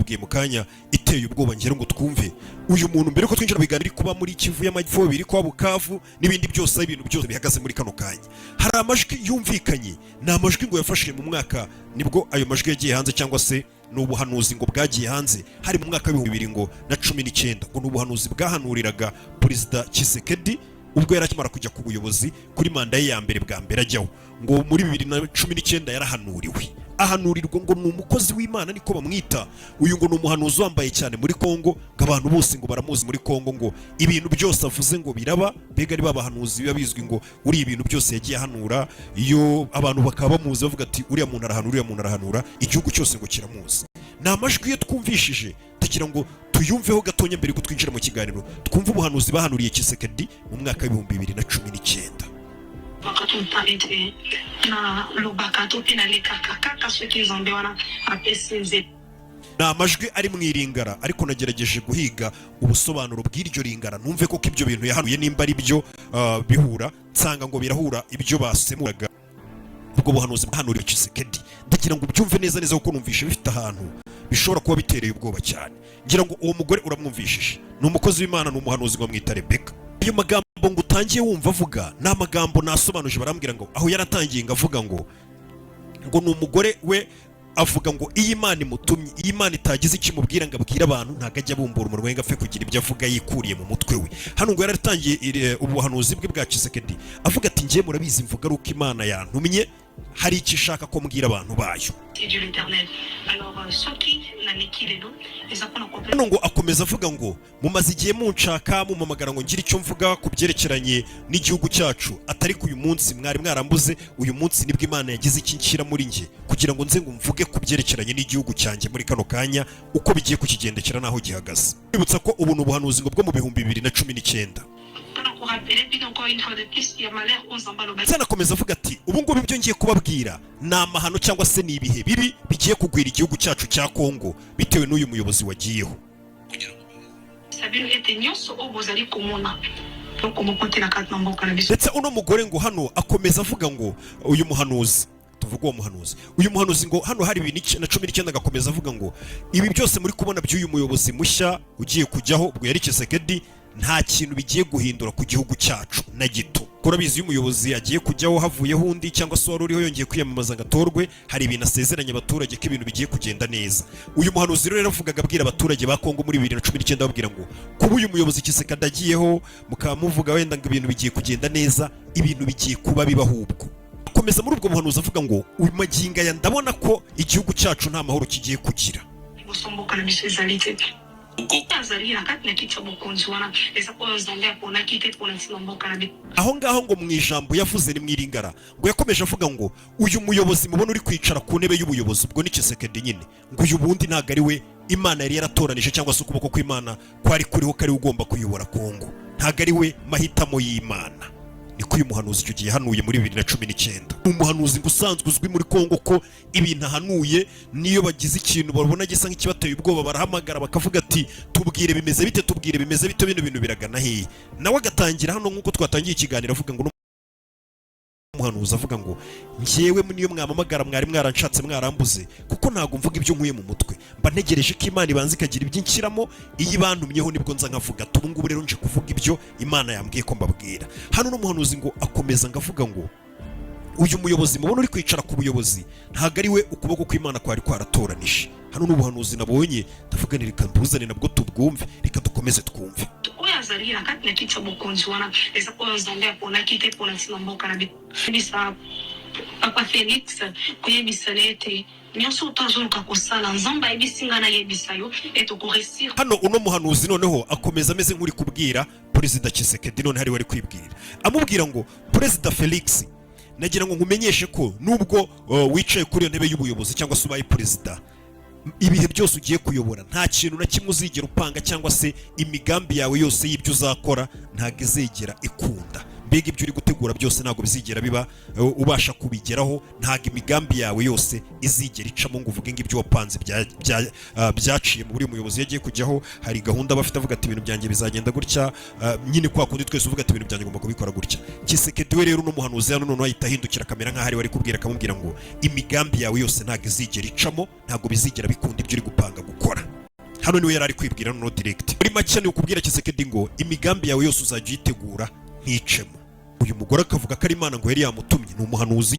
nakubwiye mu kanya iteye ubwoba ngero ngo twumve uyu muntu mbere ko twinjira biganira kuba muri Kivu y'Amajyepfo biri kwa Bukavu n'ibindi byose ibintu byose bihagaze muri kano kanya hari amajwi yumvikanye na amajwi ngo yafashe mu mwaka nibwo ayo majwi yagiye hanze cyangwa se n'ubuhanuzi ngo bwagiye hanze hari mu mwaka wa 2019 ngo n'ubuhanuzi bwahanuriraga Perezida Tshisekedi ubwo yarakimara kujya ku buyobozi kuri manda ye ya mbere bwa mbere ajyaho ngo muri 2019 yarahanuriwe ahanurirwa ngo ni umukozi w'Imana niko bamwita uyu ngo ni umuhanuzi wambaye cyane muri Kongo ng'abantu bose ngo baramuzi muri Kongo ngo ibintu byose avuze ngo biraba bega ari babahanuzi biba bizwi ngo uri ibintu byose yagiye ahanura iyo abantu bakaba bamuzi bavuga ati uriya muntu arahanura igihugu cyose ngo kiramuzi na amajwi ye twumvishije tugira ngo tuyumveho gatonya mbere ko twinjira mu kiganiro twumva ubuhanuzi bahanuriye Tshisekedi mu mwaka wa 2019 na amajwi ari mu iringara ariko nagerageje guhiga ubusobanuro bw'iryo ringara numve ko ibyo bintu yahanuye nimba ari byo bihura nsanga ngo birahura ibyo basemuraga ubwo buhanuzi bwahanuriye Tshisekedi ndagira ngo ubyumve neza neza kuko numvishe bifite ahantu bishobora kuba bitereye ubwoba cyane ngira ngo uwo mugore uramwumvishije ni umukozi w'Imana n'umuhanuzi ngo mwita Rebeka ayo magambo ngo utangiye wumva avuga na magambo nasobanuje barambwira ngo aho yaratangiye ngavuga ngo ni umugore we avuga ngo iyi Imana imutumye iyi Imana itagize ikimubwira ngo abwira abantu ntago ajya bumbura umunwa ngo apfe kugira ibyo avuga yikuriye mu mutwe we hano ngo yaratangiye ubuhanuzi bwe bwa Tshisekedi avuga ati ngiye murabizi mvuga ari uko Imana yantumye hari icyo ishaka ko mbwira abantu bayo hano ngo akomeza avuga ngo mumaze igihe munshaka mumamagara ngo ngire icyo mvuga ku byerekeranye n'igihugu cyacu atari ku uyu munsi mwari mwarambuze uyu munsi nibwo Imana yagize iki nshyira muri nge kugira ngo nze ngo mvuge ku byerekeranye n'igihugu cyanjye muri kano kanya uko bigiye kukigendekera naho gihagaze bibutsa ko ubu n'ubuhanuzi ngo bwo mu 2019 Zanakomeza avuga ati ubu ngubu ibyo ngiye kubabwira ni amahano cyangwa se ni ibihe bibi bigiye kugwira igihugu cyacu cya Kongo bitewe n'uyu muyobozi wagiyeho ndetse uno mugore ngo hano akomeza avuga ngo uyu muhanuzi tuvuga uwo muhanuzi uyu muhanuzi ngo hano hari 2019 agakomeza avuga ngo ibi byose muri kubona by'uyu muyobozi mushya ugiye kujyaho ubwo yari Tshisekedi nta kintu bigiye guhindura ku gihugu cyacu na gito kurabizi umuyobozi agiye kujyaho havuyeho undi cyangwa se wari uriho yongeye kwiyamamaza ngatorwe hari ibintu asezeranya abaturage ko ibintu bigiye kugenda neza uyu muhanuzi rero avugaga abwira abaturage ba Kongo muri 2019 babwira ngo kuba uyu muyobozi Tshisekedi agiyeho mukamuvuga wenda ngo ibintu bigiye kugenda neza ibintu bigiye kuba bibahubwo akomeza muri ubwo buhanuzi avuga ngo uyu maginga ya ndabona ko igihugu cyacu nta mahoro kigiye kugira aho ngaho ngo mu ijambo yavuze ni mwiringara ngo yakomeje avuga ngo uyu muyobozi mubona uri kwicara ku ntebe y'ubuyobozi ubwo ni Tshisekedi nyine ngo uyu bundi ntago ari we Imana yari yaratoranije cyangwa se ukuboko kw'Imana kwari kuriho kari ugomba kuyobora Kongo ntago ari we mahitamo y'Imana niko uyu muhanuzi icyo gihe hanuye muri 2019 umuhanuzi ngo usanzwe uzwi muri Kongo ko ibintu ahanuye niyo bagize ikintu babona gisa nk'ikibateye ubwoba barahamagara bakavuga ati tubwire bimeze bite bino bintu biragana hehe nawe agatangira hano nk'uko twatangiye ikiganiro avuga ngo umuhanuzi avuga ngo njyewe niyo mwamamagara mwari mwaranshatse mwarambuze kuko ntago mvuga ibyo nkuye mu mutwe mba ntegereje ko Imana ibanze ikagira iby'inshyiramo iyi bantumyeho nibwo nza nkavuga ubu ngubu rero nje kuvuga ibyo Imana yambwiye ko mbabwira hano n'umuhanuzi ngo akomeza ngavuga ngo uyu muyobozi mubona uri kwicara ku buyobozi ntago ari we ukuboko kw'Imana kwari kwaratoranije hano n'ubuhanuzi nabonye ndavuga ni reka mbuzane nabwo tubwumve reka dukomeze twumve Papa Felix kuyebisalete nyonso utazuruka kusala nzamba ebisingana yebisayo etukuresira hano uno muhanuzi noneho akomeza ameze nk'uri kubwira Perezida Tshisekedi none hari wari kwibwira amubwira ngo Perezida Felix nagira ngo nkumenyeshe ko nubwo wicaye kuri iyo ntebe y'ubuyobozi cyangwa se ubaye perezida ibihe byose ugiye kuyobora nta kintu na kimwe uzigera upanga cyangwa se imigambi yawe yose y'ibyo uzakora ntago izegera ikunda mbega ibyo uri gutegura byose ntago bizigera biba ubasha kubigeraho ntago imigambi yawe yose izigera icamo ngo uvuge ngo ibyo wapanze byaciye mu buri muyobozi yagiye kujyaho hari gahunda bafite avuga ati ibintu byanjye bizagenda gutya nyine kwa kundi twese uvuga ati ibintu byanjye ngomba kubikora gutya Tshisekedi we rero n'umuhanuzi hano none ahita ahindukira kamera nk'aho ari wari kubwira akamubwira ngo imigambi yawe yose ntago izigera icamo ntago bizigera bikunda ibyo uri gupanga gukora hano niwe yari ari kwibwira no direct. Muri make ni ukubwira Kisekedi ngo imigambi yawe yose uzajya uyitegura nticemo. Uyu mugore akavuga ko ari Imana ngo yari yamutumye, ni umuhanuzi.